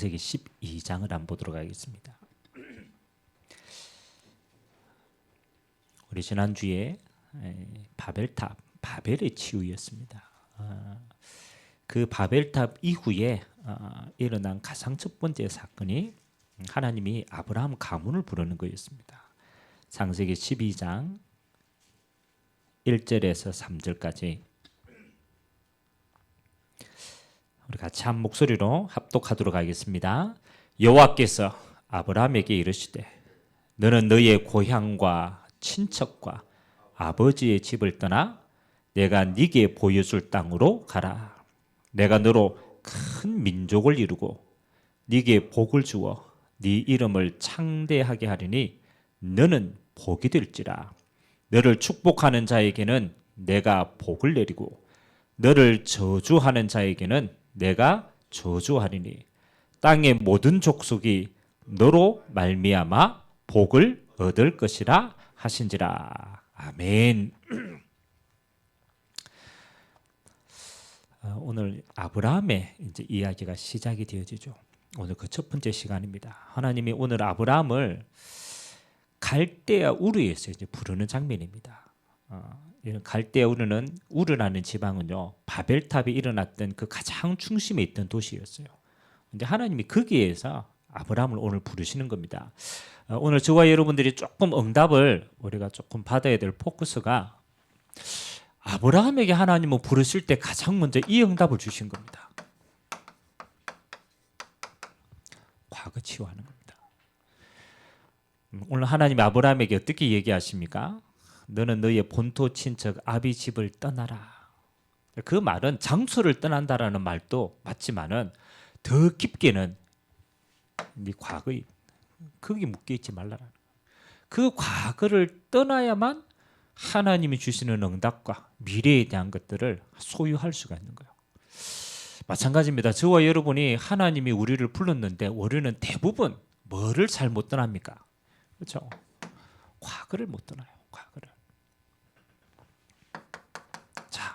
창세기 12장을 한번 보도록 하겠습니다. 우리 지난주에 바벨탑, 바벨의 치유였습니다. 그 바벨탑 이후에 일어난 가장 첫 번째 사건이 하나님이 아브라함 가문을 부르는 거였습니다. 창세기 12장 1절에서 3절까지 우리 같이 한 목소리로 합독하도록 하겠습니다. 여호와께서 아브라함에게 이르시되 너는 너의 고향과 친척과 아버지의 집을 떠나 내가 네게 보여줄 땅으로 가라. 내가 너로 큰 민족을 이루고 네게 복을 주어 네 이름을 창대하게 하리니 너는 복이 될지라. 너를 축복하는 자에게는 내가 복을 내리고 너를 저주하는 자에게는 내가 저주하리니 땅의 모든 족속이 너로 말미암아 복을 얻을 것이라 하신지라. 아멘. 오늘 아브라함의 이제 이야기가 시작이 되어지죠. 오늘 그 첫 번째 시간입니다. 하나님이 오늘 아브라함을 갈대아 우르에서 이제 부르는 장면입니다. 갈대아 우르라는 지방은요, 바벨탑이 일어났던 그 가장 중심에 있던 도시였어요. 근데 하나님이 거기에서 아브라함을 오늘 부르시는 겁니다. 오늘 저와 여러분들이 조금 응답을 우리가 조금 받아야 될 포커스가 아브라함에게 하나님은 부르실 때 가장 먼저 이 응답을 주신 겁니다. 과거 치유하는 겁니다. 오늘 하나님이 아브라함에게 어떻게 얘기하십니까? 너는 너의 본토 친척 아비 집을 떠나라. 그 말은 장소를 떠난다라는 말도 맞지만은 더 깊게는 네 과거에 거기 묶여 있지 말라라. 그 과거를 떠나야만 하나님이 주시는 응답과 미래에 대한 것들을 소유할 수가 있는 거예요. 마찬가지입니다. 저와 여러분이 하나님이 우리를 불렀는데 우리는 대부분 뭐를 잘 못 떠납니까? 그렇죠? 과거를 못 떠나요. 과거를. 자,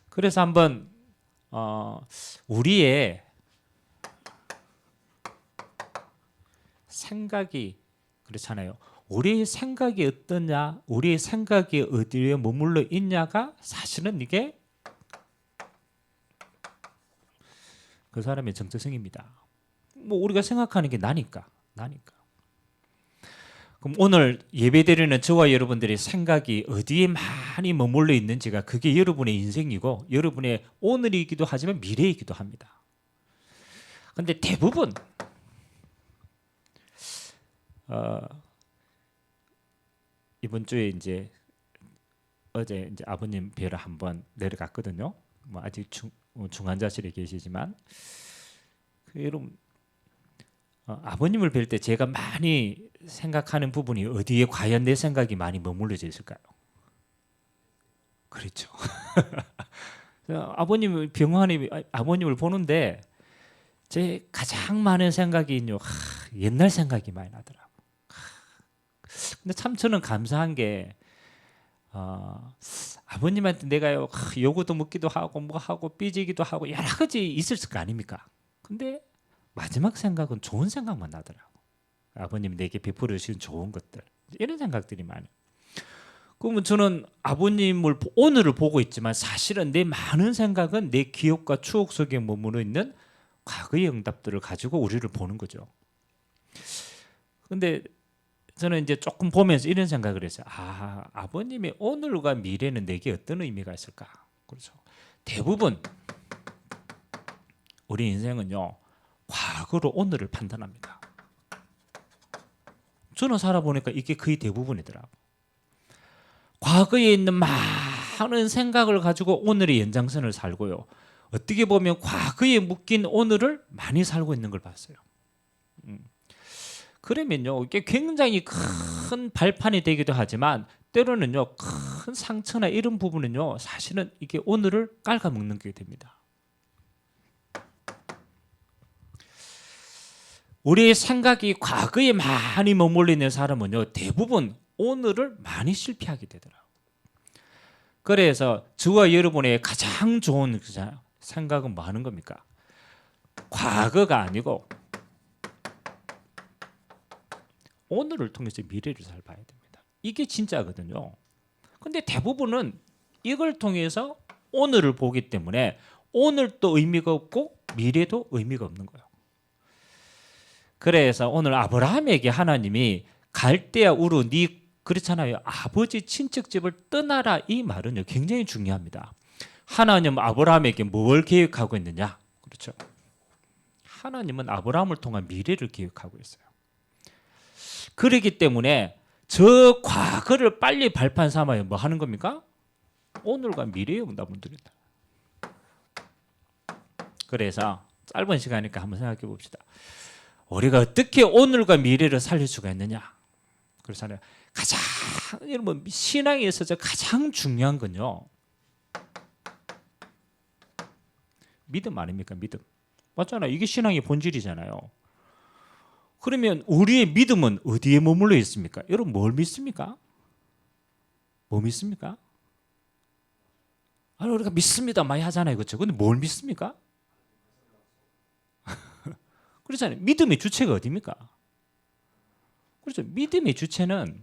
그래서 한번 우리의 생각이 그렇잖아요. 우리의 생각이 어떠냐, 우리의 생각이 어디에 머물러 있냐가 사실은 이게 그 사람의 정체성입니다. 뭐 우리가 생각하는 게 나니까. 그럼 오늘 예배드리는 저와 여러분들의 생각이 어디에 많이 머물러 있는지가 그게 여러분의 인생이고 여러분의 오늘이기도 하지만 미래이기도 합니다. 그런데 대부분 이번 주에 어제 이제 아버님 뵈러 한번 내려갔거든요. 뭐 아직 중환자실에 계시지만 여러분 아버님을 뵐 때 제가 많이 생각하는 부분이 어디에 과연 내 생각이 많이 머물러져 있을까요? 그렇죠. 아버님을 보는데 제 가장 많은 생각이 옛날 생각이 많이 나더라고요. 근데 참 저는 감사한 게 아버님한테 내가 요구도 묻기도 하고 뭐 하고 삐지기도 하고 여러 가지 있을 거 아닙니까? 근데 마지막 생각은 좋은 생각만 나더라고. 아버님이 내게 베풀어 주신 좋은 것들 이런 생각들이 많아요. 그러면 저는 아버님을 오늘을 보고 있지만 사실은 내 많은 생각은 내 기억과 추억 속에 머무르 있는 과거의 응답들을 가지고 우리를 보는 거죠. 근데 저는 이제 조금 보면서 이런 생각을 했어요. 아버님의 오늘과 미래는 내게 어떤 의미가 있을까? 그렇죠. 대부분 우리 인생은요, 과거로 오늘을 판단합니다. 저는 살아보니까 이게 거의 대부분이더라고요. 과거에 있는 많은 생각을 가지고 오늘의 연장선을 살고요. 어떻게 보면 과거에 묶인 오늘을 많이 살고 있는 걸 봤어요. 그러면요, 이게 굉장히 큰 발판이 되기도 하지만 때로는요, 큰 상처나 이런 부분은요, 사실은 이게 오늘을 깔아먹는 게 됩니다. 우리의 생각이 과거에 많이 머물러 있는 사람은요, 대부분 오늘을 많이 실패하게 되더라고요. 그래서 저와 여러분의 가장 좋은 생각은 뭐 하는 겁니까? 과거가 아니고 오늘을 통해서 미래를 잘 봐야 됩니다. 이게 진짜거든요. 근데 대부분은 이걸 통해서 오늘을 보기 때문에 오늘도 의미가 없고 미래도 의미가 없는 거예요. 그래서 오늘 아브라함에게 하나님이 갈대아 우르 네 그렇잖아요. 아버지 친척집을 떠나라 이 말은요 굉장히 중요합니다. 하나님 아브라함에게 뭘 계획하고 있느냐? 그렇죠. 하나님은 아브라함을 통한 미래를 계획하고 있어요. 그렇기 때문에 저 과거를 빨리 발판 삼아야 뭐 하는 겁니까? 오늘과 미래의 응답을 드린다. 그래서 짧은 시간이니까 한번 생각해 봅시다. 우리가 어떻게 오늘과 미래를 살릴 수가 있느냐? 그렇잖아요. 가장 여러분 신앙에 있어서 가장 중요한 건요. 믿음 아닙니까? 믿음. 맞잖아요. 이게 신앙의 본질이잖아요. 그러면 우리의 믿음은 어디에 머물러 있습니까? 여러분 뭘 믿습니까? 뭐 믿습니까? 아니 우리가 믿습니다 많이 하잖아요. 그렇죠? 근데 뭘 믿습니까? 그렇잖아요. 믿음의 주체가 어디입니까? 그렇죠. 믿음의 주체는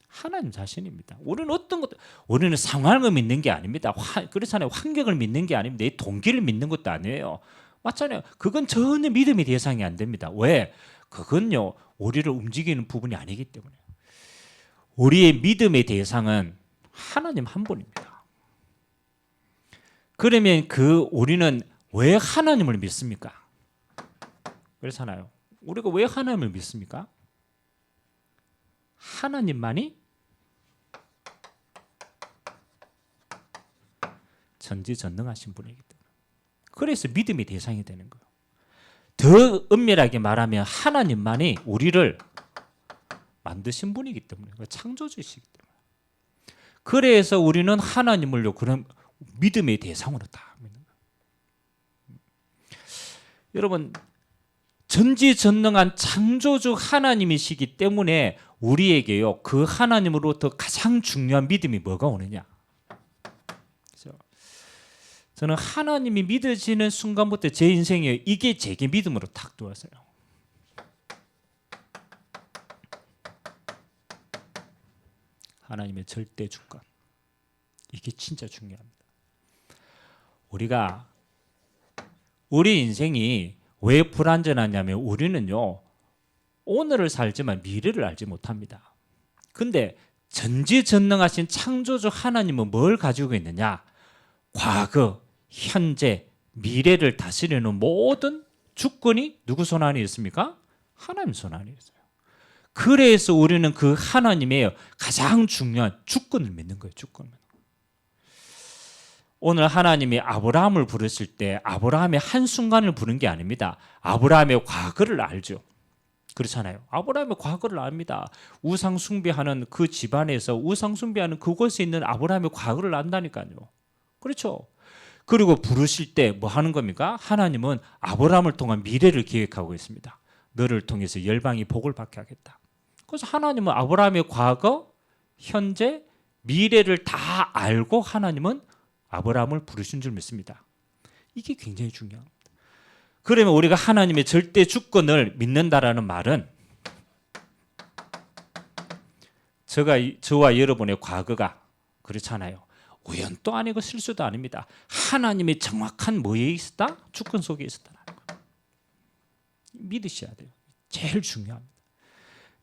하나님 자신입니다. 우리는 어떤 것도 우리는 상황을 믿는 게 아닙니다. 그렇잖아요. 환경을 믿는 게 아닙니다. 내 동기를 믿는 것도 아니에요. 맞잖아요. 그건 전혀 믿음의 대상이 안 됩니다. 왜? 그건요 우리를 움직이는 부분이 아니기 때문에. 우리의 믿음의 대상은 하나님 한 분입니다. 그러면 우리는 왜 하나님을 믿습니까? 그렇잖아요. 우리가 왜 하나님을 믿습니까? 하나님만이 전지전능하신 분이기 때문에. 그래서 믿음의 대상이 되는 거예요. 더 엄밀하게 말하면 하나님만이 우리를 만드신 분이기 때문에, 창조주시기 때문에. 그래서 우리는 하나님을요 그런 믿음의 대상으로 다 믿는 거예요. 여러분 전지전능한 창조주 하나님이시기 때문에 우리에게요 그 하나님으로부터 가장 중요한 믿음이 뭐가 오느냐? 그렇죠? 저는 하나님이 믿어지는 순간부터 제 인생에 이게 제게 믿음으로 탁 들어왔어요. 하나님의 절대 주권. 이게 진짜 중요합니다. 우리 인생이 왜 불안전하냐면 우리는요 오늘을 살지만 미래를 알지 못합니다. 근데 전지전능하신 창조주 하나님은 뭘 가지고 있느냐? 과거, 현재, 미래를 다스리는 모든 주권이 누구 손 안에 있습니까? 하나님 손 안에 있어요. 그래서 우리는 그 하나님의 가장 중요한 주권을 믿는 거예요. 주권을. 오늘 하나님이 아브라함을 부르실 때 아브라함의 한순간을 부른 게 아닙니다. 아브라함의 과거를 알죠. 그렇잖아요. 아브라함의 과거를 압니다. 우상 숭배하는 그 집안에서 우상 숭배하는 그곳에 있는 아브라함의 과거를 안다니까요. 그렇죠. 그리고 부르실 때 뭐 하는 겁니까? 하나님은 아브라함을 통한 미래를 계획하고 있습니다. 너를 통해서 열방이 복을 받게 하겠다. 그래서 하나님은 아브라함의 과거, 현재, 미래를 다 알고 하나님은 아브라함을 부르신 줄 믿습니다. 이게 굉장히 중요합니다. 그러면 우리가 하나님의 절대 주권을 믿는다라는 말은 저와 여러분의 과거가 그렇잖아요. 우연도 아니고 실수도 아닙니다. 하나님의 정확한 뭐에 있었다? 주권 속에 있었다는 거. 믿으셔야 돼요. 제일 중요합니다.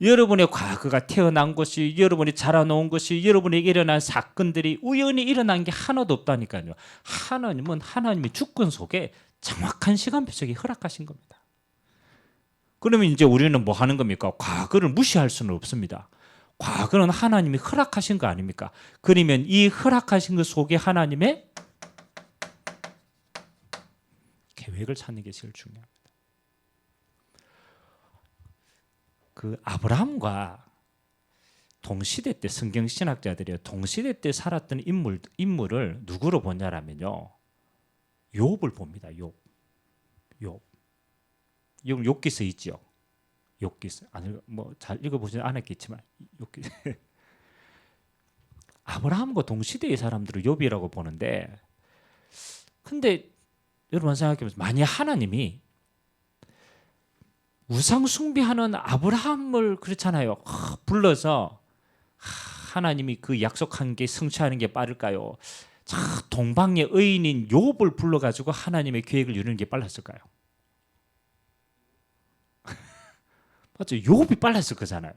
여러분의 과거가 태어난 것이, 여러분이 자라놓은 것이, 여러분에게 일어난 사건들이 우연히 일어난 게 하나도 없다니까요. 하나님은 하나님의 주권 속에 정확한 시간표 속에 허락하신 겁니다. 그러면 이제 우리는 뭐 하는 겁니까? 과거를 무시할 수는 없습니다. 과거는 하나님이 허락하신 거 아닙니까? 그러면 이 허락하신 것 속에 하나님의 계획을 찾는 게 제일 중요합니다. 그 아브라함과 동시대 때 성경 신학자들이 동시대 때 살았던 인물을 누구로 보냐라면요. 욥을 봅니다. 욥. 욥기서 있죠. 욥기서. 아니 뭐 잘 읽어보지는 않았겠지만 욥기. 아브라함과 동시대의 사람들을 욥이라고 보는데, 근데 여러분 생각해보세요. 만약 하나님이 우상 숭배하는 아브라함을 그렇잖아요. 불러서 하나님이 그 약속한 게 성취하는 게 빠를까요? 동방의 의인인 욥을 불러가지고 하나님의 계획을 이루는 게 빨랐을까요? 맞죠? 욥이 빨랐을 거잖아요.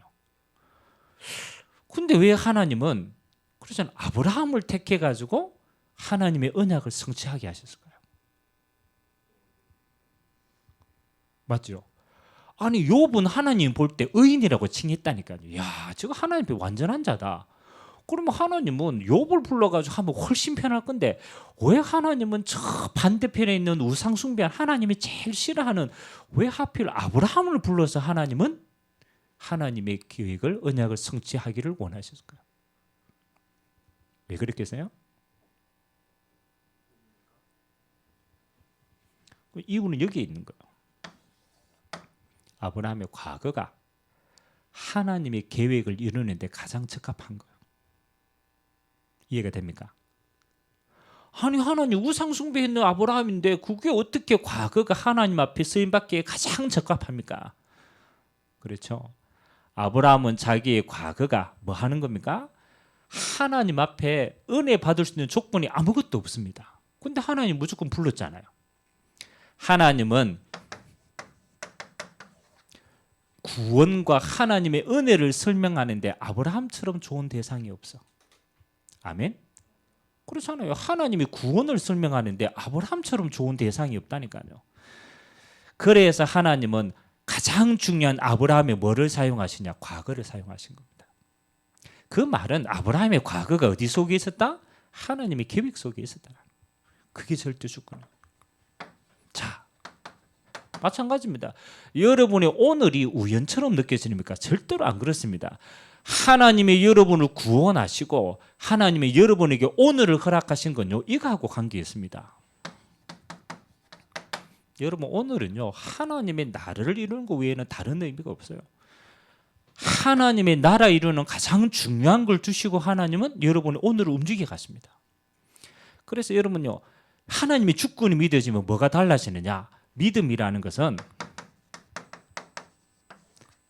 근데 왜 하나님은 그렇잖아요. 아브라함을 택해가지고 하나님의 언약을 성취하게 하셨을까요? 맞죠? 아니 욥은 하나님 볼 때 의인이라고 칭했다니까요. 야, 저거 하나님 앞에 완전한 자다. 그러면 하나님은 욥을 불러가지고 하면 훨씬 편할 건데 왜 하나님은 저 반대편에 있는 우상 숭배한 하나님이 제일 싫어하는 왜 하필 아브라함을 불러서 하나님은 하나님의 계획을 언약을 성취하기를 원하셨을까요? 왜 그랬겠어요? 이유는 여기에 있는 거예요. 아브라함의 과거가 하나님의 계획을 이루는 데 가장 적합한 거예요. 이해가 됩니까? 아니 하나님 우상 숭배했는 아브라함인데 그게 어떻게 과거가 하나님 앞에 쓰임받기에 가장 적합합니까? 그렇죠. 아브라함은 자기의 과거가 뭐 하는 겁니까? 하나님 앞에 은혜 받을 수 있는 조건이 아무것도 없습니다. 근데 하나님 무조건 불렀잖아요. 하나님은 구원과 하나님의 은혜를 설명하는데 아브라함처럼 좋은 대상이 없어. 아멘? 그렇잖아요. 하나님이 구원을 설명하는데 아브라함처럼 좋은 대상이 없다니까요. 그래서 하나님은 가장 중요한 아브라함의 뭐를 사용하시냐? 과거를 사용하신 겁니다. 그 말은 아브라함의 과거가 어디 속에 있었다? 하나님의 계획 속에 있었다. 그게 절대 주권이에요. 자, 마찬가지입니다. 여러분의 오늘이 우연처럼 느껴집니까? 절대로 안 그렇습니다. 하나님이 여러분을 구원하시고 하나님이 여러분에게 오늘을 허락하신 건요, 이거하고 관계 있습니다. 여러분 오늘은요 하나님의 나라를 이루는 것 외에는 다른 의미가 없어요. 하나님의 나라 이루는 가장 중요한 걸 주시고 하나님은 여러분의 오늘을 움직여 가십니다. 그래서 여러분요 하나님의 주권이 믿어지면 뭐가 달라지느냐? 믿음이라는 것은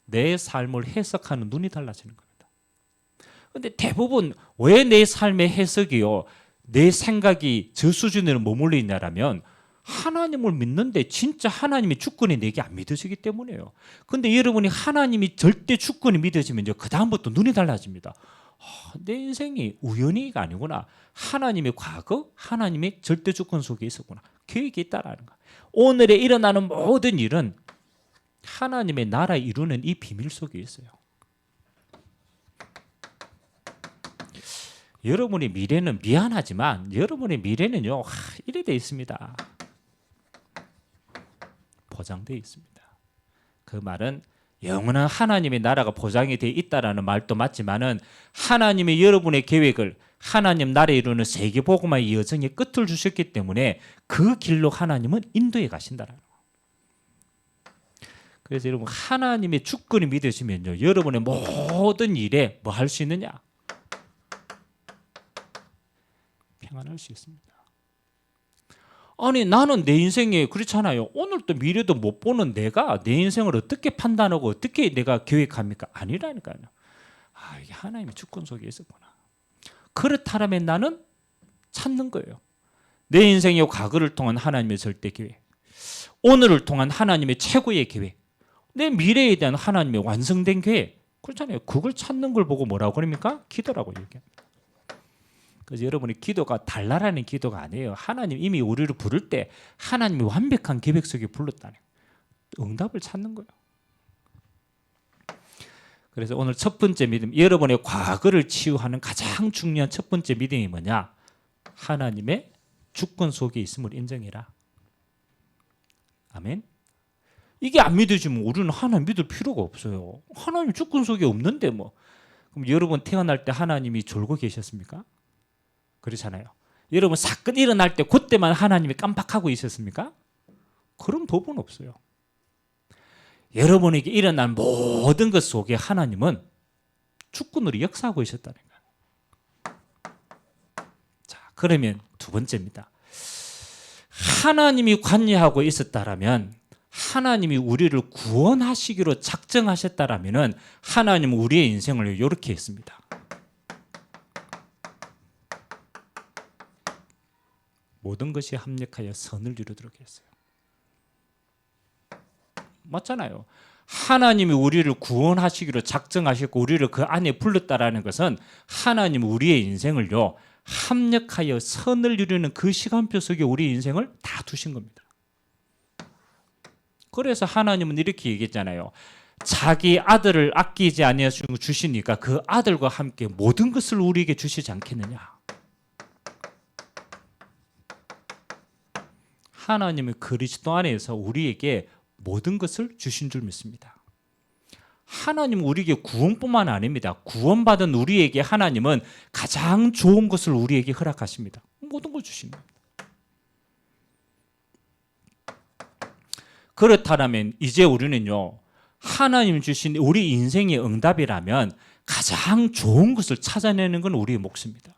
내 삶을 해석하는 눈이 달라지는 겁니다. 그런데 대부분 왜 내 삶의 해석이요 내 생각이 저 수준으로 머물러 있냐라면 하나님을 믿는데 진짜 하나님의 주권이 내게 안 믿어지기 때문이에요. 그런데 여러분이 하나님이 절대 주권이 믿어지면요 그 다음부터 눈이 달라집니다. 내 인생이 우연히가 아니구나. 하나님의 과거, 하나님의 절대 주권 속에 있었구나. 계획이 있다라는 거. 오늘에 일어나는 모든 일은 하나님의 나라 이루는 이 비밀 속에 있어요. 여러분의 미래는 미안하지만 여러분의 미래는요 이래 돼 있습니다. 보장되어 있습니다. 그 말은 영원한 하나님의 나라가 보장이 되어 있다라는 말도 맞지만은 하나님의 여러분의 계획을 하나님 나라 이루는 세계복음화의 여정의 끝을 주셨기 때문에 그 길로 하나님은 인도해 가신다라는 거예요. 그래서 여러분 하나님의 주권이 믿으시면요 여러분의 모든 일에 뭐 할 수 있느냐? 평안할 수 있습니다. 아니 나는 내 인생에 그렇잖아요. 오늘도 미래도 못 보는 내가 내 인생을 어떻게 판단하고 어떻게 내가 계획합니까? 아니라니까요. 이게 하나님의 주권 속에 있었구나. 그렇다면 나는 찾는 거예요. 내 인생의 과거를 통한 하나님의 절대 계획, 오늘을 통한 하나님의 최고의 계획, 내 미래에 대한 하나님의 완성된 계획, 그렇잖아요. 그걸 찾는 걸 보고 뭐라고 그럽니까? 기도라고 얘기합니다. 그래서 여러분의 기도가 달라라는 기도가 아니에요. 하나님 이미 우리를 부를 때 하나님이 완벽한 계획 속에 불렀다는 응답을 찾는 거예요. 그래서 오늘 첫 번째 믿음, 여러분의 과거를 치유하는 가장 중요한 첫 번째 믿음이 뭐냐? 하나님의 주권 속에 있음을 인정해라. 아멘. 이게 안 믿어지면 우리는 하나님 믿을 필요가 없어요. 하나님 주권 속에 없는데 뭐. 그럼 여러분 태어날 때 하나님이 졸고 계셨습니까? 그렇잖아요. 여러분 사건 일어날 때 그때만 하나님이 깜빡하고 있었습니까? 그런 법은 없어요. 여러분에게 일어난 모든 것 속에 하나님은 주권으로 역사하고 있었다는 거예요. 자, 그러면 두 번째입니다. 하나님이 관여하고 있었다라면, 하나님이 우리를 구원하시기로 작정하셨다라면은 하나님은 우리의 인생을 이렇게 했습니다. 모든 것이 합력하여 선을 이루도록 했어요. 맞잖아요. 하나님이 우리를 구원하시기로 작정하셨고 우리를 그 안에 불렀다라는 것은 하나님 우리의 인생을요 합력하여 선을 이루는 그 시간표 속에 우리 인생을 다 두신 겁니다. 그래서 하나님은 이렇게 얘기했잖아요. 자기 아들을 아끼지 아니하시고 주시니까 그 아들과 함께 모든 것을 우리에게 주시지 않겠느냐. 하나님은 그리스도 안에서 우리에게 모든 것을 주신 줄 믿습니다. 하나님은 우리에게 구원뿐만 아닙니다. 구원받은 우리에게 하나님은 가장 좋은 것을 우리에게 허락하십니다. 모든 걸 주십니다. 그렇다면 이제 우리는요, 하나님 주신 우리 인생의 응답이라면 가장 좋은 것을 찾아내는 건 우리의 몫입니다.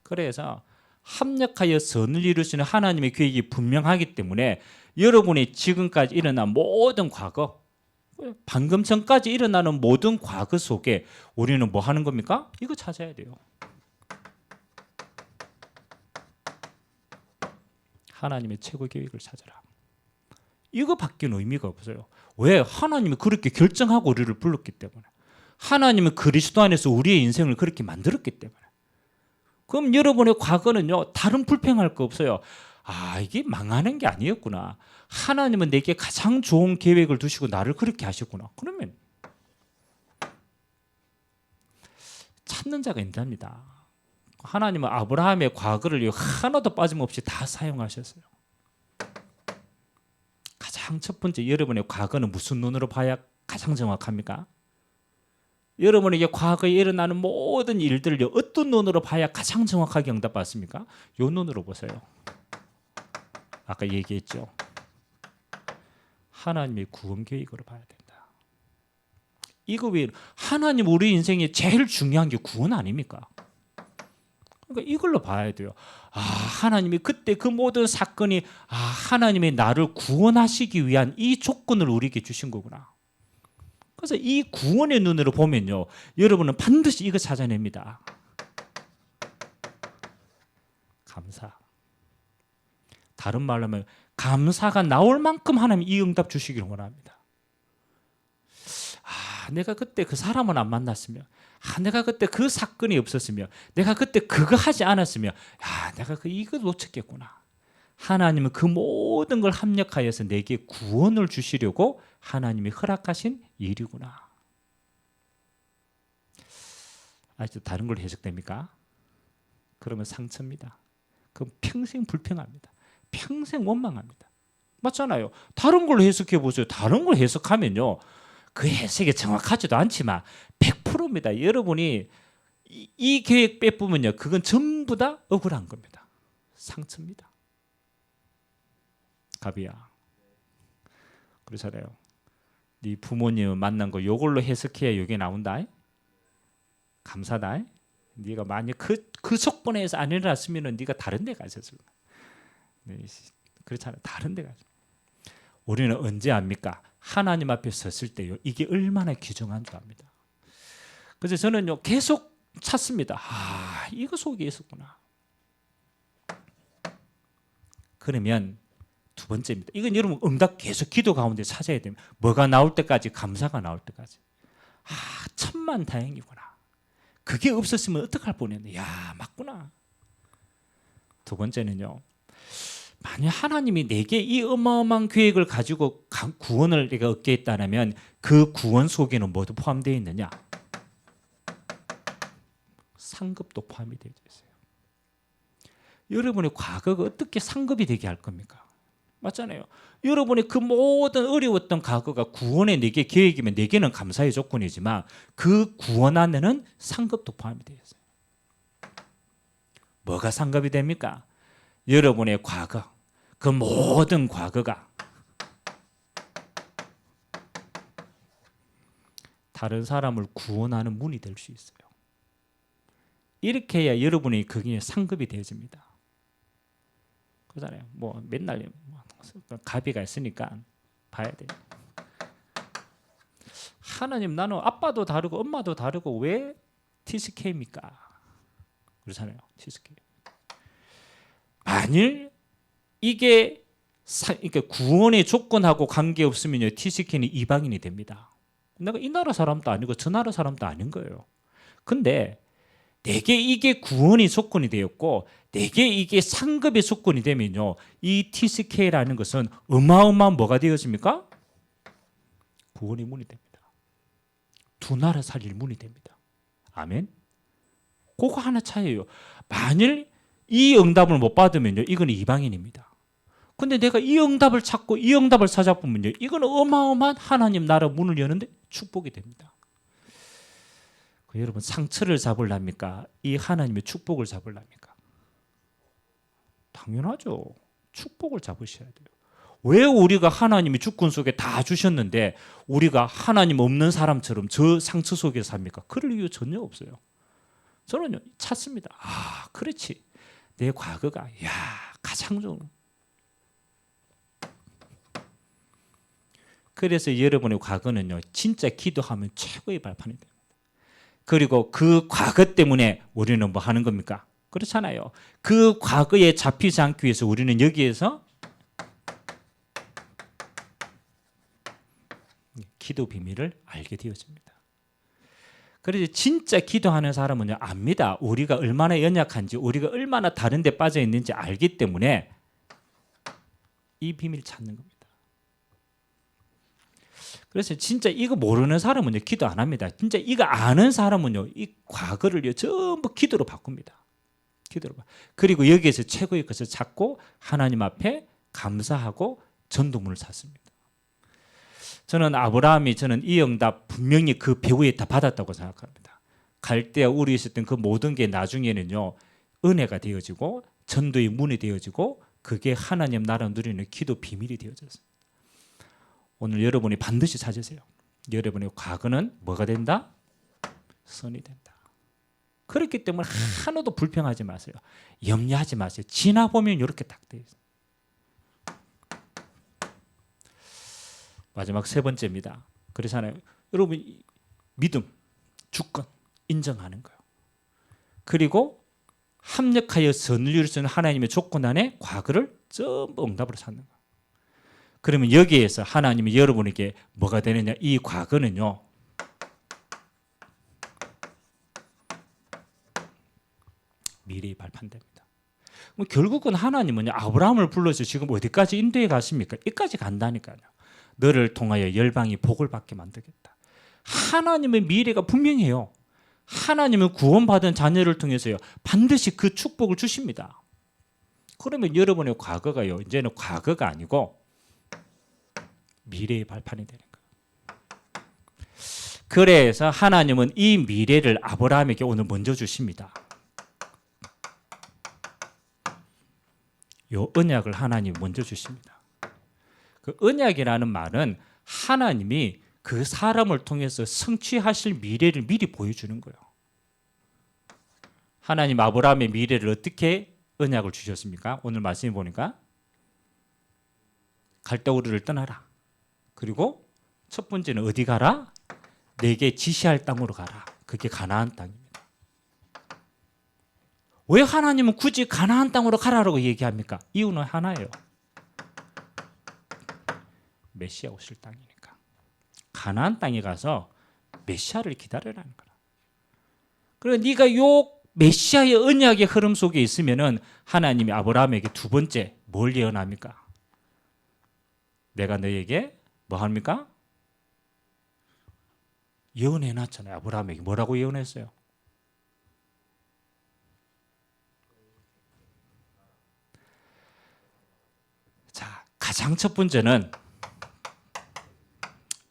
그래서 합력하여 선을 이루시는 하나님의 계획이 분명하기 때문에 여러분이 지금까지 일어난 모든 과거, 방금 전까지 일어나는 모든 과거 속에 우리는 뭐 하는 겁니까? 이거 찾아야 돼요. 하나님의 최고 계획을 찾아라. 이거밖에 의미가 없어요. 왜? 하나님이 그렇게 결정하고 우리를 불렀기 때문에. 하나님은 그리스도 안에서 우리의 인생을 그렇게 만들었기 때문에. 그럼 여러분의 과거는요, 다른 불평할 거 없어요. 아, 이게 망하는 게 아니었구나. 하나님은 내게 가장 좋은 계획을 두시고 나를 그렇게 하셨구나. 그러면 찾는 자가 있답니다. 하나님은 아브라함의 과거를 하나도 빠짐없이 다 사용하셨어요. 가장 첫 번째, 여러분의 과거는 무슨 눈으로 봐야 가장 정확합니까? 여러분에게 과거에 일어나는 모든 일들을 어떤 눈으로 봐야 가장 정확하게 응답받습니까? 이 눈으로 보세요. 아까 얘기했죠. 하나님의 구원 계획으로 봐야 된다. 이거 왜 하나님 우리 인생에 제일 중요한 게 구원 아닙니까? 그러니까 이걸로 봐야 돼요. 아, 하나님이 그때 그 모든 사건이 하나님이 나를 구원하시기 위한 이 조건을 우리에게 주신 거구나. 그래서 이 구원의 눈으로 보면요, 여러분은 반드시 이거 찾아냅니다. 감사. 다른 말로 하면 감사가 나올 만큼 하나님 이 응답 주시기를 원합니다. 내가 그때 그 사람은 안 만났으면, 내가 그때 그 사건이 없었으면, 내가 그때 그거 하지 않았으면, 내가 이거 놓쳤겠구나. 하나님은 그 모든 걸 합력하여서 내게 구원을 주시려고 하나님이 허락하신 일이구나. 아직도 다른 걸로 해석됩니까? 그러면 상처입니다. 그럼 평생 불평합니다. 평생 원망합니다. 맞잖아요. 다른 걸로 해석해 보세요. 다른 걸 해석하면요, 그 해석이 정확하지도 않지만 100%입니다. 여러분이 이 계획 빼보면요, 그건 전부 다 억울한 겁니다. 상처입니다. 가비야, 그렇잖아요. 네 부모님 만난 거 요걸로 해석해야 이게 나온다. 감사다. 네가 만약 그 조건에서 안 일어났으면 네가 다른 데 가셨을 거야. 네, 그렇잖아요. 다른 데 가죠. 우리는 언제 압니까? 하나님 앞에 섰을 때요, 이게 얼마나 귀중한 줄 압니다. 그래서 저는요, 계속 찾습니다. 이거 속에 있었구나. 그러면 두 번째입니다. 이건 여러분 응답 계속 기도 가운데 찾아야 됩니다. 뭐가 나올 때까지? 감사가 나올 때까지. 천만 다행이구나. 그게 없었으면 어떡할 뻔했네. 맞구나. 두 번째는요, 만약 하나님이 내게 이 어마어마한 계획을 가지고 구원을 내가 얻게 했다면 그 구원 속에는 뭐도 포함되어 있느냐? 상급도 포함이 되어 있어요. 여러분의 과거가 어떻게 상급이 되게 할 겁니까? 맞잖아요. 여러분의 그 모든 어려웠던 과거가 구원의 내게 계획이면 내게는 감사의 조건이지만 그 구원 안에는 상급도 포함이 되어 있어요. 뭐가 상급이 됩니까? 여러분의 과거, 그 모든 과거가 다른 사람을 구원하는 문이 될 수 있어요. 이렇게 해야 여러분이 거기에 상급이 되어집니다. 그러잖아요. 뭐 맨날 가비가 있으니까 봐야 돼요. 하나님, 나는 아빠도 다르고 엄마도 다르고 왜 TCK입니까? 그렇잖아요. TCK. 만일 이게 그러니까 구원의 조건하고 관계없으면요, TCK는 이방인이 됩니다. 내가 이 나라 사람도 아니고 저 나라 사람도 아닌 거예요. 근데 내게 이게 구원의 조건이 되었고 내게 이게 상급의 조건이 되면요, 이 TCK라는 것은 어마어마한 뭐가 되어집니까? 구원의 문이 됩니다. 두 나라 살릴 문이 됩니다. 아멘. 그거 하나 차이예요. 만일 이 응답을 못 받으면요, 이건 이방인입니다. 근데 내가 이 응답을 찾고 이 응답을 찾아보면요, 이건 어마어마한 하나님 나라 문을 여는데 축복이 됩니다. 여러분, 상처를 잡으려니까 이 하나님의 축복을 잡으려니까? 당연하죠. 축복을 잡으셔야 돼요. 왜 우리가 하나님이 주권 속에 다 주셨는데 우리가 하나님 없는 사람처럼 저 상처 속에 삽니까? 그럴 이유 전혀 없어요. 저는요, 찾습니다. 아, 그렇지. 내 과거가 가장 좋은. 그래서 여러분의 과거는요, 진짜 기도하면 최고의 발판이 됩니다. 그리고 그 과거 때문에 우리는 뭐 하는 겁니까? 그렇잖아요. 그 과거에 잡히지 않기 위해서 우리는 여기에서 기도 비밀을 알게 되어집니다. 그래서 진짜 기도하는 사람은요, 압니다. 우리가 얼마나 연약한지, 우리가 얼마나 다른 데 빠져 있는지 알기 때문에 이 비밀을 찾는 겁니다. 그래서 진짜 이거 모르는 사람은요, 기도 안 합니다. 진짜 이거 아는 사람은요, 이 과거를요, 전부 기도로 바꿉니다. 기도로. 그리고 여기에서 최고의 것을 찾고 하나님 앞에 감사하고 전도문을 찾습니다. 저는 아브라함이 이 응답 분명히 그 배후에 다 받았다고 생각합니다. 갈대아 우르에 있었던 그 모든 게 나중에는요, 은혜가 되어지고 전도의 문이 되어지고 그게 하나님 나라 누리는 기도 비밀이 되어졌습니다. 오늘 여러분이 반드시 찾으세요. 여러분의 과거는 뭐가 된다? 선이 된다. 그렇기 때문에 하나도 불평하지 마세요. 염려하지 마세요. 지나보면 이렇게 딱 돼 있어요. 마지막 세 번째입니다. 그렇잖아요. 여러분, 믿음, 주권, 인정하는 거예요. 그리고 합력하여 선을 이룰 수 있는 하나님의 조건 안에 과거를 전부 응답으로 찾는 거예요. 그러면 여기에서 하나님이 여러분에게 뭐가 되느냐? 이 과거는요, 미래의 발판됩니다. 결국은 하나님은 아브라함을 불러서 지금 어디까지 인도해 가십니까? 여기까지 간다니까요. 너를 통하여 열방이 복을 받게 만들겠다. 하나님의 미래가 분명해요. 하나님은 구원받은 자녀를 통해서요, 반드시 그 축복을 주십니다. 그러면 여러분의 과거가요, 이제는 과거가 아니고 미래의 발판이 되는 거예요. 그래서 하나님은 이 미래를 아브라함에게 오늘 먼저 주십니다. 요 언약을 하나님이 먼저 주십니다. 그 언약이라는 말은 하나님이 그 사람을 통해서 성취하실 미래를 미리 보여주는 거예요. 하나님 아브라함의 미래를 어떻게 언약을 주셨습니까? 오늘 말씀해 보니까 갈대아 우르를 떠나라. 그리고 첫 번째는 어디 가라? 내게 지시할 땅으로 가라. 그게 가나안 땅입니다. 왜 하나님은 굳이 가나안 땅으로 가라라고 얘기합니까? 이유는 하나예요. 메시아 오실 땅이니까. 가나안 땅에 가서 메시아를 기다리라는 거라. 그래, 네가 요 메시아의 언약의 흐름 속에 있으면은 하나님이 아브라함에게 두 번째 뭘 예언합니까? 내가 너에게 뭐 합니까? 예언해 놨잖아요. 아브라함에게 뭐라고 예언했어요? 자, 가장 첫 번째는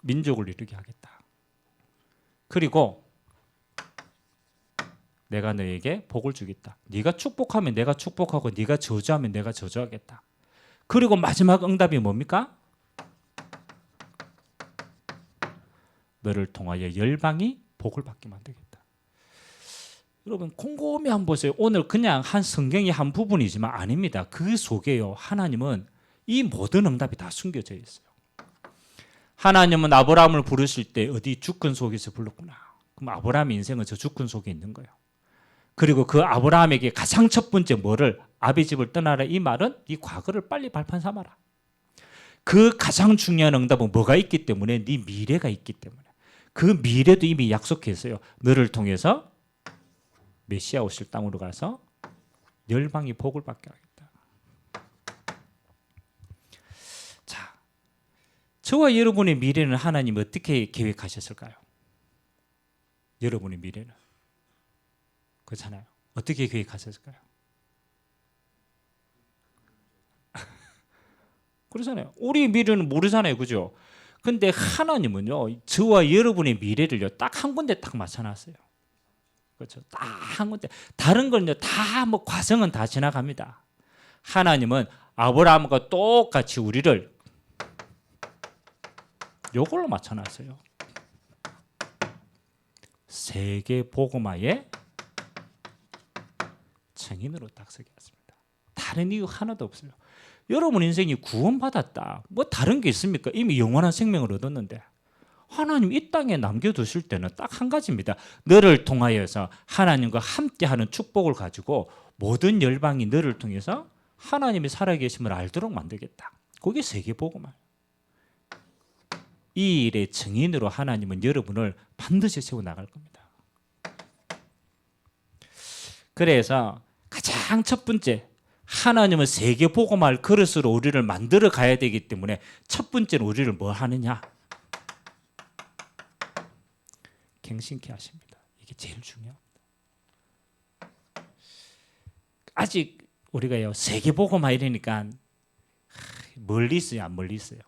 민족을 이루게 하겠다. 그리고 내가 너에게 복을 주겠다. 네가 축복하면 내가 축복하고 네가 저주하면 내가 저주하겠다. 그리고 마지막 응답이 뭡니까? 너를 통하여 열방이 복을 받게 만들겠다. 여러분 곰곰이 한번 보세요. 오늘 그냥 한 성경의 한 부분이지만 아닙니다. 그 속에요. 하나님은 이 모든 응답이 다 숨겨져 있어요. 하나님은 아브라함을 부르실 때 어디 주권 속에서 불렀구나. 그럼 아브라함의 인생은 저 주권 속에 있는 거예요. 그리고 그 아브라함에게 가장 첫 번째 뭐를 아비 집을 떠나라 이 말은 이 과거를 빨리 발판 삼아라. 그 가장 중요한 응답은 뭐가 있기 때문에 네 미래가 있기 때문에 그 미래도 이미 약속했어요. 너를 통해서 메시아 오실 땅으로 가서 열방이 복을 받게 하겠다. 자, 저와 여러분의 미래는 하나님 어떻게 계획하셨을까요? 여러분의 미래는 그렇잖아요. 어떻게 계획하셨을까요? 그러잖아요. 우리 미래는 모르잖아요. 그죠? 근데 하나님은요, 저와 여러분의 미래를요, 딱 한 군데 딱 맞춰놨어요. 그렇죠? 딱 한 군데. 다른 건요, 다 뭐 과정은 다 지나갑니다. 하나님은 아브라함과 똑같이 우리를 요걸로 맞춰놨어요. 세계 복음화의 증인으로 딱 서게 했습니다. 다른 이유 하나도 없어요. 여러분 인생이 구원받았다. 뭐 다른 게 있습니까? 이미 영원한 생명을 얻었는데 하나님 이 땅에 남겨두실 때는 딱 한 가지입니다. 너를 통하여서 하나님과 함께하는 축복을 가지고 모든 열방이 너를 통해서 하나님이 살아계심을 알도록 만들겠다. 그게 세계복음화예요. 이 일의 증인으로 하나님은 여러분을 반드시 세워나갈 겁니다. 그래서 가장 첫 번째 하나님은 세계복음화할 그릇으로 우리를 만들어 가야 되기 때문에 첫 번째는 우리를 뭐 하느냐? 갱신케 하십니다. 이게 제일 중요합니다. 아직 우리가요 세계복음화 이러니까 멀리 있어요, 안 멀리 있어요?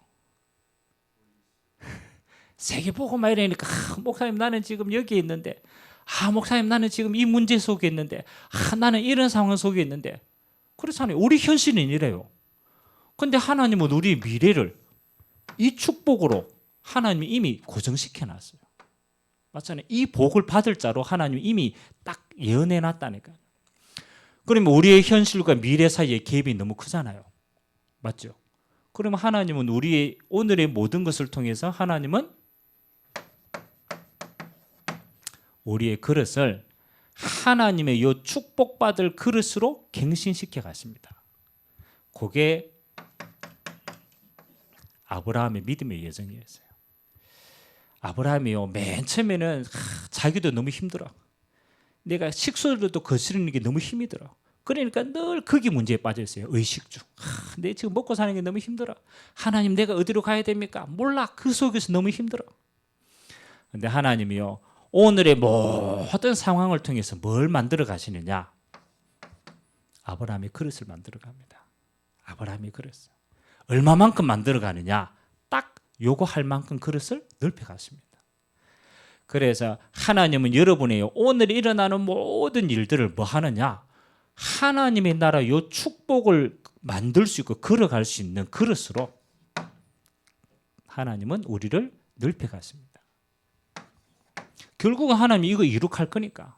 세계복음화 이러니까 목사님 나는 지금 여기 있는데 목사님 나는 지금 이 문제 속에 있는데 나는 이런 상황 속에 있는데 그렇잖아요. 우리 현실은 이래요. 근데 하나님은 우리 미래를 이 축복으로 하나님이 이미 고정시켜 놨어요. 맞잖아요. 이 복을 받을 자로 하나님이 이미 딱 예언해 놨다니까요. 그러면 우리의 현실과 미래 사이의 갭이 너무 크잖아요. 맞죠? 그러면 하나님은 우리의 오늘의 모든 것을 통해서 하나님은 우리의 그릇을 하나님의 이 축복받을 그릇으로 갱신시켜 갔습니다. 그게 아브라함의 믿음의 여정이었어요. 아브라함이요 맨 처음에는 자기도 너무 힘들어. 내가 식소리도 거스르는 게 너무 힘이 들어. 그러니까 늘 거기 문제에 빠져 있어요. 의식주. 내 지금 먹고 사는 게 너무 힘들어. 하나님 내가 어디로 가야 됩니까? 몰라. 그 속에서 너무 힘들어. 근데 하나님이요 오늘의 모든 상황을 통해서 뭘 만들어 가시느냐? 아브라함의 그릇을 만들어 갑니다. 아브라함의 그릇. 얼마만큼 만들어 가느냐? 딱 요거 할 만큼 그릇을 넓혀 갔습니다. 그래서 하나님은 여러분의 오늘 일어나는 모든 일들을 뭐 하느냐? 하나님의 나라 요 축복을 만들 수 있고 걸어갈 수 있는 그릇으로 하나님은 우리를 넓혀 갔습니다. 결국은 하나님이 이거 이룩할 거니까.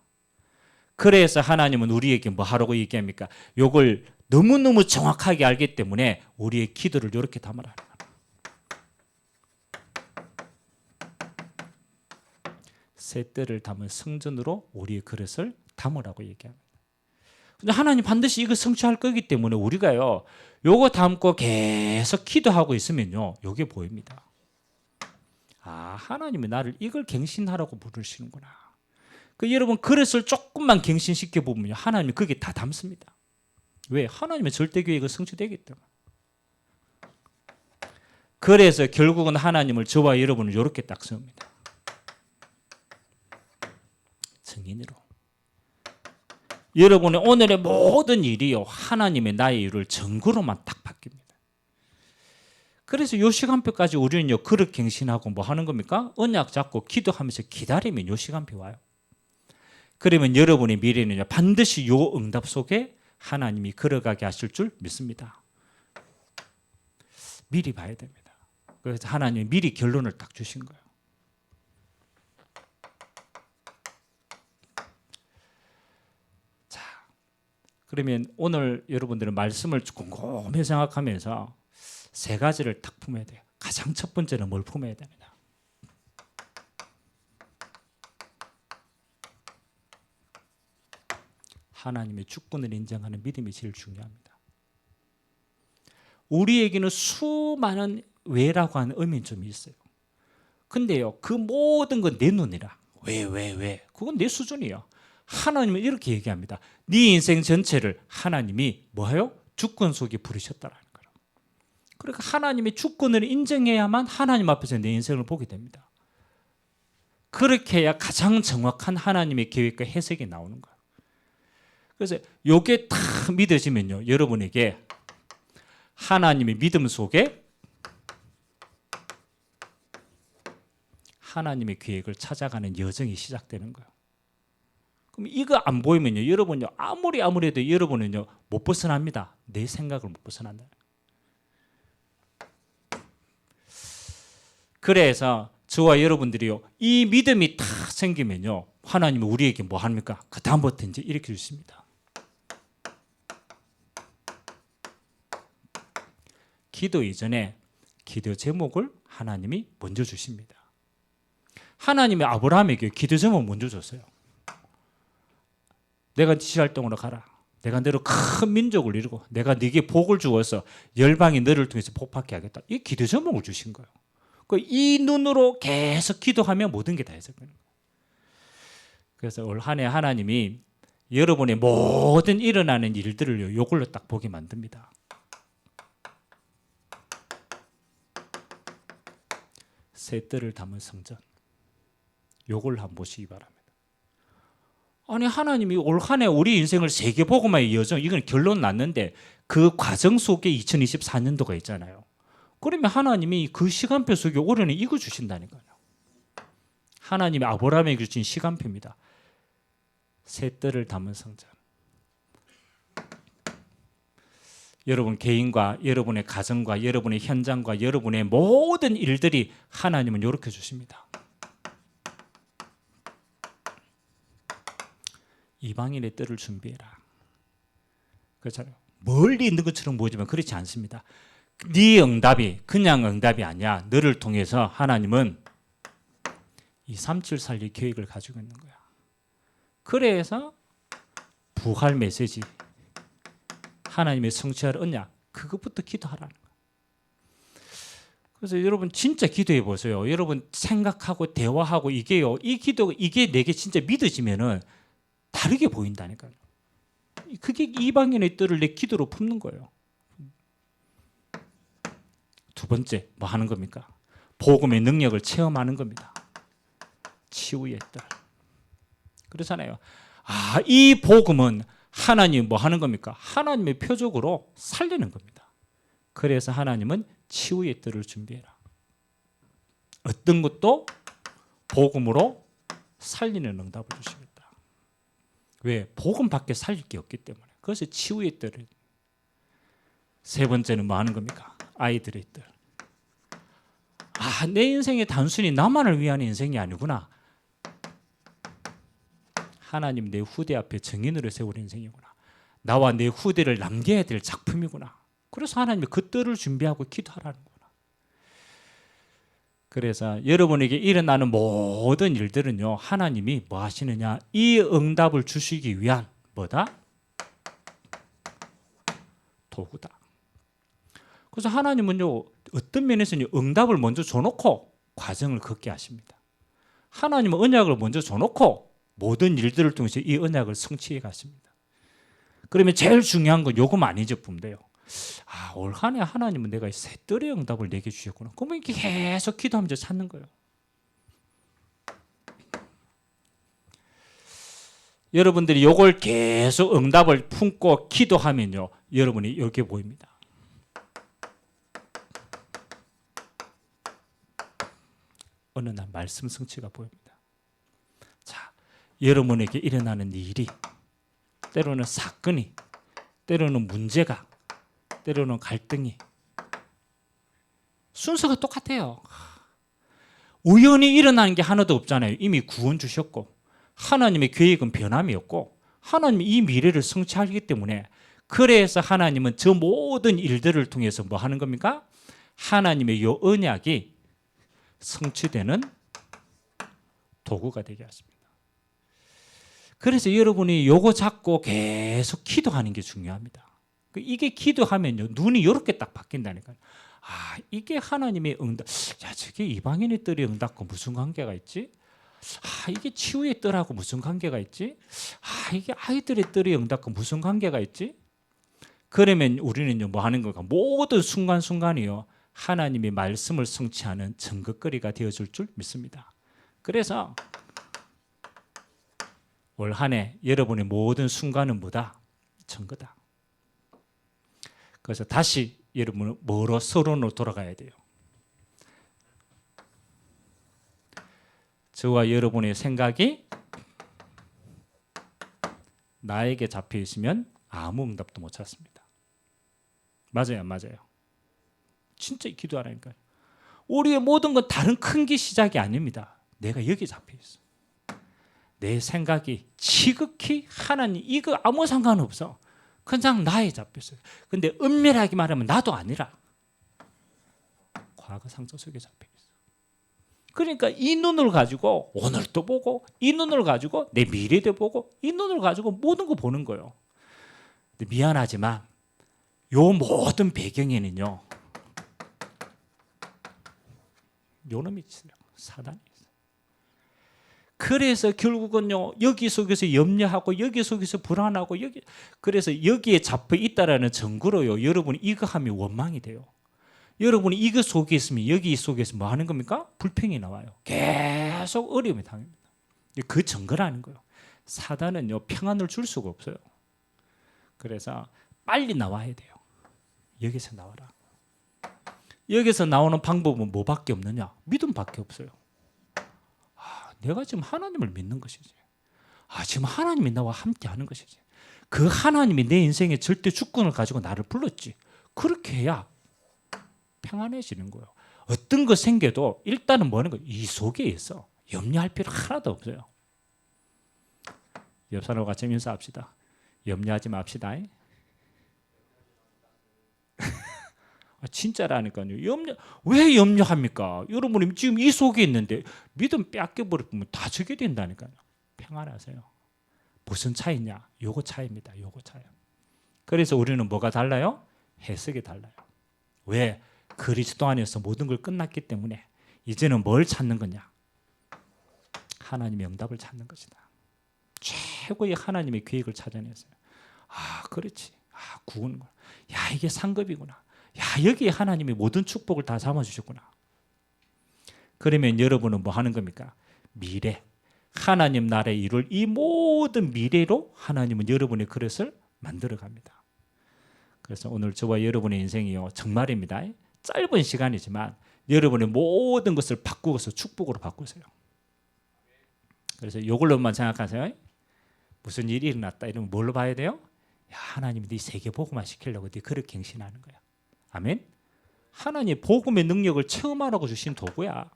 그래서 하나님은 우리에게 뭐 하라고 얘기합니까? 요걸 너무너무 정확하게 알기 때문에 우리의 기도를 이렇게 담으라. 새 뜰을 담은 성전으로 우리의 그릇을 담으라고 얘기합니다. 근데 하나님 반드시 이거 성취할 거기 때문에 우리가요 요거 담고 계속 기도하고 있으면요 요게 보입니다. 하나님이 나를 이걸 갱신하라고 부르시는구나. 여러분 그릇을 조금만 갱신시켜 보면요 하나님이 그게 다 담습니다. 왜? 하나님의 절대 계획을 성취되기 때문에. 그래서 결국은 하나님을 저와 여러분을 이렇게 딱 세웁니다. 증인으로. 여러분의 오늘의 모든 일이요 하나님의 나의 일을 증거로만 딱 바뀝니다. 그래서 요 시간표까지 우리는요 그릇 갱신하고 뭐 하는 겁니까? 언약 잡고 기도하면서 기다리면 요 시간표 와요. 그러면 여러분의 미래는요 반드시 요 응답 속에 하나님이 걸어가게 하실 줄 믿습니다. 미리 봐야 됩니다. 그래서 하나님이 미리 결론을 딱 주신 거예요. 그러면 오늘 여러분들은 말씀을 곰곰이 생각하면서 세 가지를 딱 품어야 돼요. 가장 첫 번째는 뭘 품어야 됩니다. 하나님의 주권을 인정하는 믿음이 제일 중요합니다. 우리에게는 수많은 왜라고 하는 의미는 좀 있어요. 근데요, 그 모든 건 내 눈이라. 왜? 그건 내 수준이에요. 하나님은 이렇게 얘기합니다. 네 인생 전체를 하나님이 뭐예요? 주권 속에 부르셨다라는 거예요. 그러니까 하나님의 주권을 인정해야만 하나님 앞에서 내 인생을 보게 됩니다. 그렇게 해야 가장 정확한 하나님의 계획과 해석이 나오는 거예요. 그래서 이게 다 믿어지면요, 여러분에게 하나님의 믿음 속에 하나님의 계획을 찾아가는 여정이 시작되는 거예요. 그럼 이거 안 보이면요, 여러분요, 아무리 해도 여러분은요 못 벗어납니다. 내 생각을 못 벗어난다. 그래서 저와 여러분들이요, 이 믿음이 다 생기면요, 하나님은 우리에게 뭐 합니까? 그 다음부터 이제 이렇게 주십니다. 기도 이전에 기도 제목을 하나님이 먼저 주십니다. 하나님이 아브라함에게 기도 제목 먼저 줬어요. 내가 지랄동으로 가라. 내가 너로 큰 민족을 이루고 내가 네게 복을 주어서 열방이 너를 통해서 복받게 하겠다. 이 기도 제목을 주신 거예요. 이 눈으로 계속 기도하면 모든 게 다 해석되는 거예요. 그래서 올 한 해 하나님이 여러분의 모든 일어나는 일들을 이걸로 딱 보게 만듭니다. 새 뜰을 담은 성전, 요걸 한번 보시기 바랍니다. 아니, 하나님이 올 한 해 우리 인생을 세계복음화의 여정, 이건 결론 났는데 그 과정 속에 2024년도가 있잖아요. 그러면 하나님이 그 시간표 속에 올해는 이거 주신다니까요. 하나님이 아브라함에게 주신 시간표입니다. 새 뜰을 담은 성전. 여러분 개인과 여러분의 가정과 여러분의 현장과 여러분의 모든 일들이 하나님은 이렇게 주십니다. 이방인의 뜰을 준비해라. 그렇잖아요. 멀리 있는 것처럼 보이지만 그렇지 않습니다. 네 응답이 그냥 응답이 아니야. 너를 통해서 하나님은 237 살릴 계획을 가지고 있는 거야. 그래서 부활 메시지, 하나님의 성취할 언약, 그것부터 기도하라는 거예요. 그래서 여러분 진짜 기도해 보세요. 여러분 생각하고 대화하고 이게요, 이 기도가 이게 내게 진짜 믿어지면은 다르게 보인다니까요. 그게 이방인의 뜰을 내 기도로 품는 거예요. 두 번째 뭐 하는 겁니까? 복음의 능력을 체험하는 겁니다. 치유의 뜰. 그렇잖아요. 아, 이 복음은 하나님 뭐 하는 겁니까? 하나님의 표적으로 살리는 겁니다. 그래서 하나님은 치유의 뜰을 준비해라. 어떤 것도 복음으로 살리는 응답을 주십니다. 왜? 복음밖에 살릴 게 없기 때문에. 그래서 치유의 뜰을. 세 번째는 뭐 하는 겁니까? 아이들의 뜰. 아, 내 인생이 단순히 나만을 위한 인생이 아니구나. 하나님 내 후대 앞에 증인으로 세울 인생이구나. 나와 내 후대를 남겨야 될 작품이구나. 그래서 하나님이 그 뜰을 준비하고 기도하라는 거구나. 그래서 여러분에게 일어나는 모든 일들은요, 하나님이 뭐 하시느냐, 이 응답을 주시기 위한 뭐다? 도구다. 그래서 하나님은요, 어떤 면에서는 응답을 먼저 줘놓고 과정을 걷게 하십니다. 하나님은 언약을 먼저 줘놓고 모든 일들을 통해서 이 언약을 성취해 가십니다. 그러면 제일 중요한 건 요거만 안 잊어보면 돼요. 아, 올 한 해 하나님은 내가 새 뜰의 응답을 내게 주셨구나. 그러면 이렇게 계속 기도하면서 찾는 거예요. 여러분들이 요걸 계속 응답을 품고 기도하면요, 여러분이 이렇게 보입니다. 어느 날 말씀 성취가 보입니다. 자, 여러분에게 일어나는 일이, 때로는 사건이, 때로는 문제가, 때로는 갈등이, 순서가 똑같아요. 우연히 일어나는 게 하나도 없잖아요. 이미 구원 주셨고 하나님의 계획은 변함이 없고 하나님이 이 미래를 성취하기 때문에 그래서 하나님은 저 모든 일들을 통해서 뭐 하는 겁니까? 하나님의 요 언약이 성취되는 도구가 되게 하십니다. 그래서 여러분이 요거 잡고 계속 기도하는 게 중요합니다. 이게 기도하면요 눈이 이렇게 딱 바뀐다니까요. 아, 이게 하나님의 응답. 야, 저게 이방인의 뜰의 응답과 무슨 관계가 있지? 아, 이게 치유의 뜰하고 무슨 관계가 있지? 아, 이게 아이들의 뜰의 응답과 무슨 관계가 있지? 그러면 우리는요 뭐 하는 건가? 모든 순간순간이요 하나님의 말씀을 성취하는 증거거리가 되어줄 줄 믿습니다. 그래서 올 한 해 여러분의 모든 순간은 뭐다? 증거다. 그래서 다시 여러분은 뭐로 서론으로 돌아가야 돼요. 저와 여러분의 생각이 나에게 잡혀 있으면 아무 응답도 못 찾습니다. 맞아요, 안 맞아요? 진짜 기도하라니까요. 우리의 모든 건 다른 큰 게 시작이 아닙니다. 내가 여기 잡혀 있어. 내 생각이 지극히 하나님 이거 아무 상관없어. 그냥 나에 잡혀 있어요. 근데 은밀하게 말하면 나도 아니라 과거 상처 속에 잡혀 있어. 그러니까 이 눈을 가지고 오늘도 보고 이 눈을 가지고 내 미래도 보고 이 눈을 가지고 모든 거 보는 거예요. 근데 미안하지만 요 모든 배경에는요 요놈이 있어요. 사단이 있어요. 그래서 결국은요 여기 속에서 염려하고 여기 속에서 불안하고 여기 그래서 여기에 잡혀 있다라는 증거로요 여러분이 이거 하면 원망이 돼요. 여러분이 이거 속에 있으면 여기 속에서 뭐 하는 겁니까? 불평이 나와요. 계속 어려움이 당합니다. 그 증거라는 거예요. 사단은요 평안을 줄 수가 없어요. 그래서 빨리 나와야 돼요. 여기서 나와라. 여기서 나오는 방법은 뭐밖에 없느냐? 믿음밖에 없어요. 아, 내가 지금 하나님을 믿는 것이지. 아, 지금 하나님이 나와 함께하는 것이지. 그 하나님이 내 인생의 절대 주권을 가지고 나를 불렀지. 그렇게 해야 평안해지는 거예요. 어떤 거 생겨도 일단은 뭐 하는 거예요? 이 속에 있어. 염려할 필요 하나도 없어요. 옆 사람과 같이 인사합시다. 염려하지 맙시다. 진짜라니까요. 왜 염려합니까? 여러분이 지금 이 속에 있는데 믿음 뺏겨버리면 다 저게 된다니까요. 평안하세요. 무슨 차이냐? 요거 차이입니다. 요거 차이. 그래서 우리는 뭐가 달라요? 해석이 달라요. 왜? 그리스도 안에서 모든 걸 끝났기 때문에 이제는 뭘 찾는 거냐? 하나님의 응답을 찾는 것이다. 최고의 하나님의 계획을 찾아냈어요. 아, 그렇지. 아, 구원. 야, 이게 상급이구나. 야, 여기에 하나님이 모든 축복을 다 담아주셨구나. 그러면 여러분은 뭐 하는 겁니까? 미래, 하나님 나라에 이룰 이 모든 미래로 하나님은 여러분의 그릇을 만들어 갑니다. 그래서 오늘 저와 여러분의 인생이요 정말입니다. 짧은 시간이지만 여러분의 모든 것을 바꾸어서 축복으로 바꾸세요. 그래서 이걸로만 생각하세요. 무슨 일이 일어났다 이러면 뭘로 봐야 돼요? 야, 하나님이 네 세계 복음화 시키려고 네 그렇게 갱신하는 거야. 아멘. 하나님 복음의 능력을 체험하라고 주신 도구야.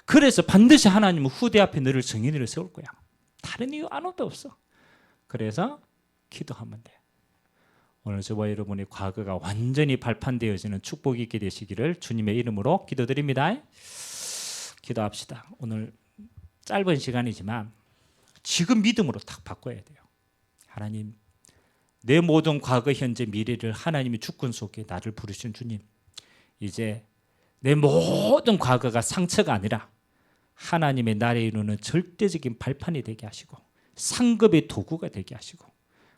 그래서 반드시 하나님은 후대 앞에 너를 증인으로 세울 거야. 다른 이유 아무것도 없어. 그래서 기도하면 돼. 오늘 저와 여러분의 과거가 완전히 발판되어지는 축복이 있게 되시기를 주님의 이름으로 기도드립니다. 기도합시다. 오늘 짧은 시간이지만 지금 믿음으로 딱 바꿔야 돼요. 하나님, 내 모든 과거, 현재, 미래를 하나님의 주권 속에 나를 부르신 주님, 이제 내 모든 과거가 상처가 아니라 하나님의 나라에 이루는 절대적인 발판이 되게 하시고 상급의 도구가 되게 하시고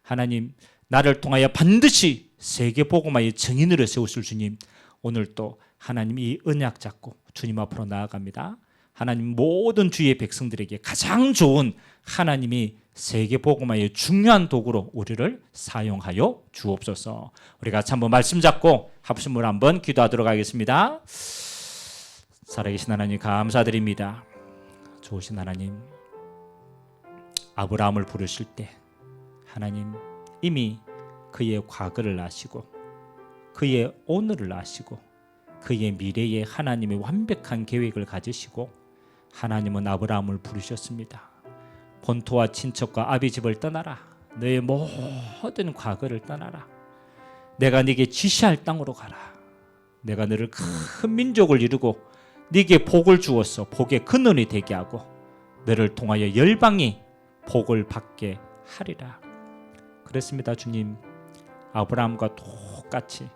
하나님 나를 통하여 반드시 세계 복음화의 증인으로 세우실 주님, 오늘 또 하나님 이 언약 잡고 주님 앞으로 나아갑니다. 하나님 모든 주의 백성들에게 가장 좋은 하나님이 세계 복음화의 중요한 도구로 우리를 사용하여 주옵소서. 우리 같이 한번 말씀 잡고 합심을 한번 기도하도록 하겠습니다. 살아계신 하나님 감사드립니다. 좋으신 하나님, 아브라함을 부르실 때 하나님 이미 그의 과거를 아시고 그의 오늘을 아시고 그의 미래에 하나님의 완벽한 계획을 가지시고 하나님은 아브라함을 부르셨습니다. 본토와 친척과 아비 집을 떠나라. 너의 모든 과거를 떠나라. 내가 네게 지시할 땅으로 가라. 내가 너를 큰 민족을 이루고 네게 복을 주어서 복의 근원이 되게 하고 너를 통하여 열방이 복을 받게 하리라. 그렇습니다. 주님, 아브라함과 똑같이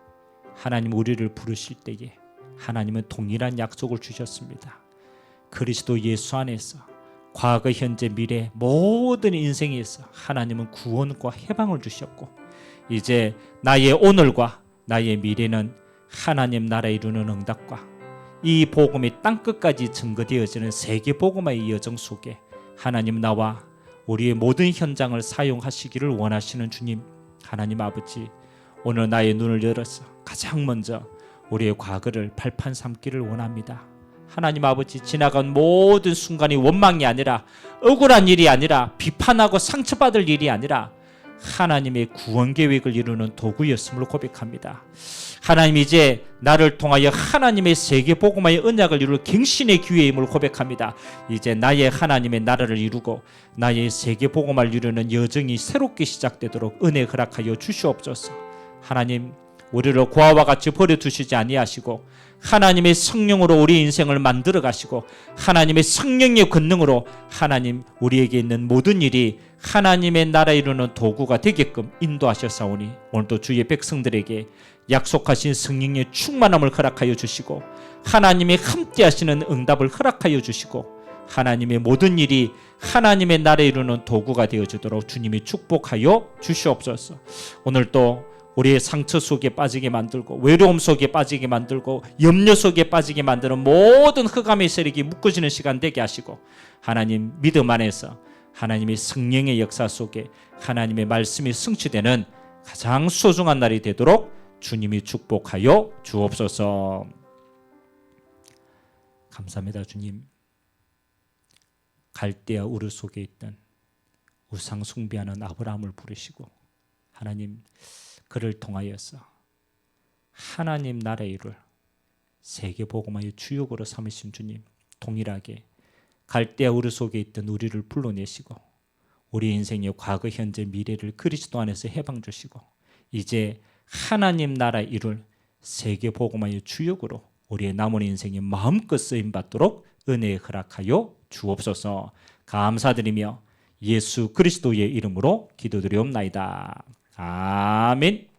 하나님 우리를 부르실 때에 하나님은 동일한 약속을 주셨습니다. 그리스도 예수 안에서 과거, 현재, 미래 모든 인생에서 하나님은 구원과 해방을 주셨고 이제 나의 오늘과 나의 미래는 하나님 나라 이루는 응답과 이 복음이 땅끝까지 증거되어지는 세계 복음화의 여정 속에 하나님 나와 우리의 모든 현장을 사용하시기를 원하시는 주님, 하나님 아버지, 오늘 나의 눈을 열어서 가장 먼저 우리의 과거를 발판 삼기를 원합니다. 하나님 아버지, 지나간 모든 순간이 원망이 아니라 억울한 일이 아니라 비판하고 상처받을 일이 아니라 하나님의 구원 계획을 이루는 도구였음을 고백합니다. 하나님, 이제 나를 통하여 하나님의 세계 복음화의 언약을 이룰 갱신의 기회임을 고백합니다. 이제 나의 하나님의 나라를 이루고 나의 세계 복음화를 이루는 여정이 새롭게 시작되도록 은혜 허락하여 주시옵소서. 하나님, 우리를 고아와 같이 버려두시지 아니하시고 하나님의 성령으로 우리 인생을 만들어 가시고 하나님의 성령의 권능으로 하나님 우리에게 있는 모든 일이 하나님의 나라 이루는 도구가 되게끔 인도하셨사오니 오늘도 주의 백성들에게 약속하신 성령의 충만함을 허락하여 주시고 하나님의 함께 하시는 응답을 허락하여 주시고 하나님의 모든 일이 하나님의 나라 이루는 도구가 되어지도록 주님이 축복하여 주시옵소서. 오늘도 우리의 상처 속에 빠지게 만들고 외로움 속에 빠지게 만들고 염려 속에 빠지게 만드는 모든 흑암의 세력이 묶어지는 시간 되게 하시고 하나님 믿음 안에서 하나님의 성령의 역사 속에 하나님의 말씀이 성취되는 가장 소중한 날이 되도록 주님이 축복하여 주옵소서. 감사합니다. 주님, 갈대아 우르 속에 있던 우상 숭배하는 아브라함을 부르시고 하나님 그를 통하여서 하나님 나라의 일을 세계 복음화의 주역으로 삼으신 주님, 동일하게 갈대아 우르 속에 있던 우리를 불러내시고 우리 인생의 과거, 현재, 미래를 그리스도 안에서 해방 주시고 이제 하나님 나라 이룰 세계 복음화의 주역으로 우리의 남은 인생이 마음껏 쓰임 받도록 은혜 허락하여 주옵소서. 감사드리며 예수 그리스도의 이름으로 기도드리옵나이다. 아멘.